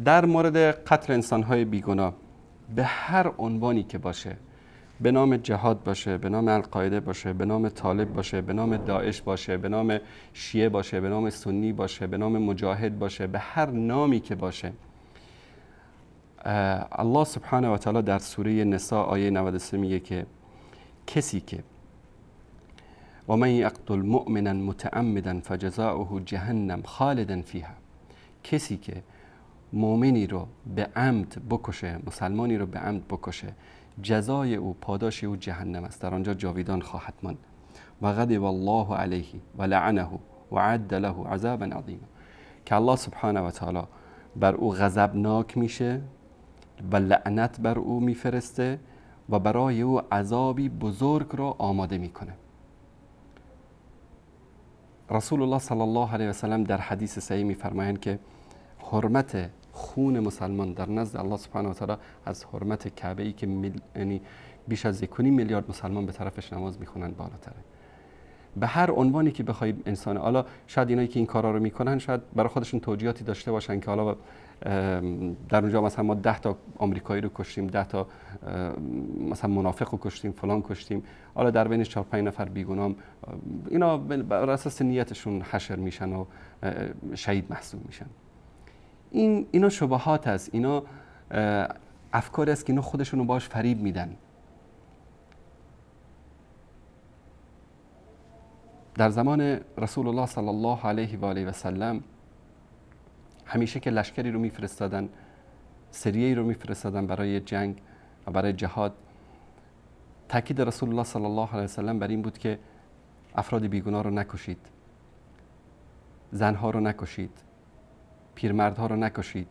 در مورد قتل انسان‌های بیگناه به هر عنوانی که باشه، به نام جهاد باشه، به نام القاعده باشه، به نام طالب باشه، به نام داعش باشه، به نام شیعه باشه، به نام سنی باشه، به نام مجاهد باشه، به هر نامی که باشه، الله سبحانه و تعالی در سوره نساء آیه 93 میگه که کسی که و من یقتل مؤمنا متعمدا فجزاؤه جهنم خالدا فیها، کسی که مؤمنی رو به عمد بکشه، مسلمانی رو به عمد بکشه، جزای او، پاداش او جهنم است، در آنجا جاویدان خواهد ماند. و غضب الله علیه و لعنه و عد له عذابا عظیما، که الله سبحانه و تعالی بر او غضبناک میشه و لعنت بر او میفرسته و برای او عذابی بزرگ رو آماده میکنه. رسول الله صلی الله علیه و سلم در حدیث صحیح میفرمایند که حرمت خون مسلمان در نزد الله سبحانه و تعالی از حرمت کعبه ای که یعنی بیش از 1.5 میلیارد مسلمان به طرفش نماز میخونن بالاتره. به هر عنوانی که بخوای انسان، حالا شاید اینایی که این کارا رو میکنن شاید برای خودشون توجیهاتی داشته باشن که حالا در اونجا مثلا ما 10 تا آمریکایی رو کشتیم، 10 تا مثلا منافق رو کشتیم، فلان کشتیم، حالا در بینش 4-5 نفر بیگناه، اینا بر اساس نیتشون حشر میشن و شهید محسوب میشن. اینا شبهات است، اینا افکاری است که اینا خودشون رو باش فریب میدن. در زمان رسول الله صلی الله علیه و آله و سلم همیشه که لشکری رو میفرستادن، سریه‌ای رو میفرستادن برای جنگ و برای جهاد، تاکید رسول الله صلی الله علیه و سلم بر این بود که افراد بیگناه رو نکشید، زنها رو نکشید، پیرمردها رو نکشید،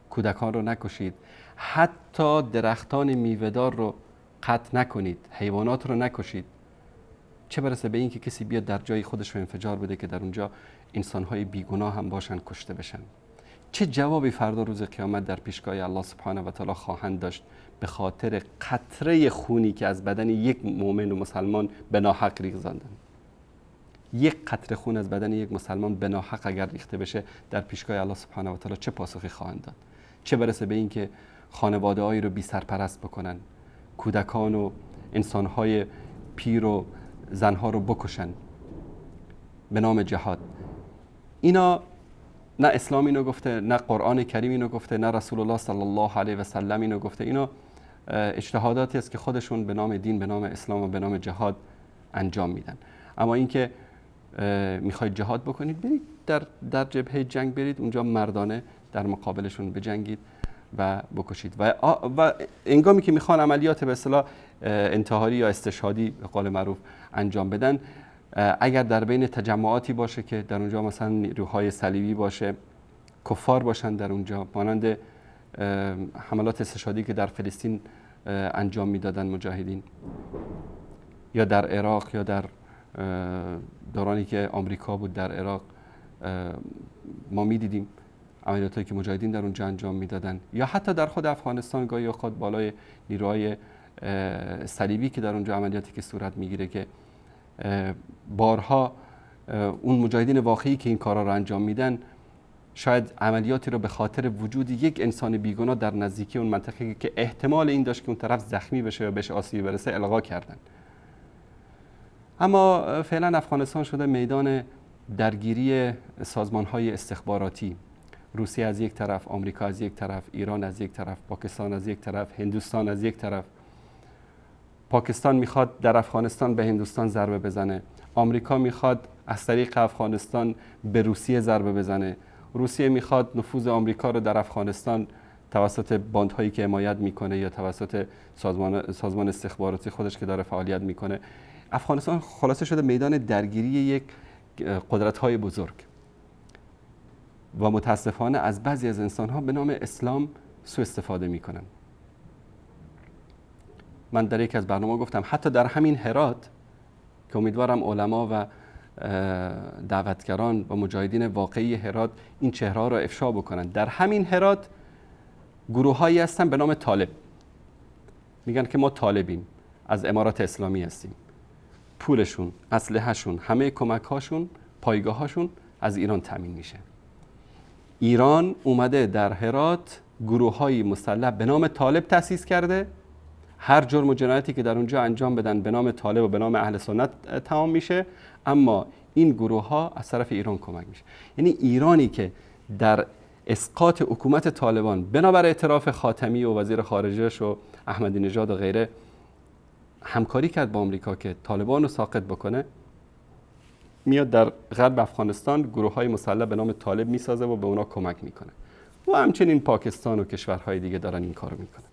کودکان رو نکشید، حتی درختان میوه‌دار رو قطع نکنید، حیوانات رو نکشید. چه برسه به این که کسی بیاد در جای خودش رو انفجار بده که در اونجا انسان‌های بیگناه هم باشن، کشته بشن. چه جوابی فردا روز قیامت در پیشگاه الله سبحانه و تعالی خواهند داشت به خاطر قطره خونی که از بدن یک مؤمن و مسلمان به ناحق ریختند؟ یک قطره خون از بدن یک مسلمان به ناحق اگر ریخته بشه در پیشگاه الله سبحانه و تعالی چه پاسخی خواهند داد؟ چه برسه به این که خانواده‌هایی رو بی سرپرست بکنن، کودکان و انسان‌های پیر و زنها رو بکشن به نام جهاد. اینا نه اسلام اینو گفته، نه قرآن کریم اینو گفته، نه رسول الله صلی الله علیه و سلم اینو گفته. اینا اجتهاداتی است که خودشون به نام دین، به نام اسلام و به نام جهاد انجام میدن. اما اینکه میخواید جهاد بکنید، برید در جبهه جنگ، برید اونجا مردانه در مقابلشون بجنگید و بکشید. و انگامی که میخوان عملیات به اصطلاح انتحاری یا استشهادی به قول معروف انجام بدن، اگر در بین تجمعاتی باشه که در اونجا مثلا نیروهای صلیبی باشه، کفار باشن در اونجا، مانند حملات استشهادی که در فلسطین انجام میدادن مجاهدین، یا در عراق، یا در دورانی که آمریکا بود در عراق ما میدیدیم عملیاتی که مجاهدین در اونجا انجام میدادن، یا حتی در خود افغانستان گاهی اوقات بالای نیروهای صلیبی که در اونجا عملیاتی که صورت میگیره که بارها اون مجاهدین واقعی که این کارا رو انجام میدن شاید عملیاتی رو به خاطر وجود یک انسان بیگناه در نزدیکی اون منطقه که احتمال این داشت که اون طرف زخمی بشه و بهش آسیبی برسه الغا کردن. اما فعلا افغانستان شده میدان درگیری سازمان‌های استخباراتی، روسیه از یک طرف، آمریکا از یک طرف، ایران از یک طرف، پاکستان از یک طرف، هندوستان از یک طرف. پاکستان میخواد در افغانستان به هندوستان ضربه بزنه، آمریکا میخواد از طریق افغانستان به روسیه ضربه بزنه، روسیه میخواد نفوذ آمریکا رو در افغانستان توسط باندهایی که حمایت میکنه یا توسط سازمان استخباراتی خودش که داره فعالیت میکنه. افغانستان خلاصه شده میدان درگیری یک قدرت‌های بزرگ و متاسفانه از بعضی از انسان‌ها به نام اسلام سوء استفاده میکنن. من در یک از برنامه گفتم حتی در همین هرات که امیدوارم علما و دعوتگران و مجاهدین واقعی هرات این چهره‌ها را افشا بکنن، در همین هرات گروه‌هایی هستن به نام طالب، میگن که ما طالبیم، از امارات اسلامی هستیم، پولشون، اسلحه‌شون، همه کمک‌هاشون، پایگاه‌هاشون از ایران تامین میشه. ایران اومده در هرات گروه های مسلح به نام طالب تأسیس کرده، هر جرم و جنایتی که در اونجا انجام بدن به نام طالب و به نام اهل سنت تمام میشه، اما این گروه ها از طرف ایران کمک میشه. یعنی ایرانی که در اسقاط حکومت طالبان بنابر اعتراف خاتمی و وزیر خارجه‌اش و احمدی نژاد و غیره همکاری کرد با آمریکا که طالبان رو ساقط بکنه، میاد در غرب افغانستان گروه های مسلح به نام طالب میسازه و به اونا کمک میکنه و همچنین پاکستان و کشورهای دیگه دارن این کارو میکنن.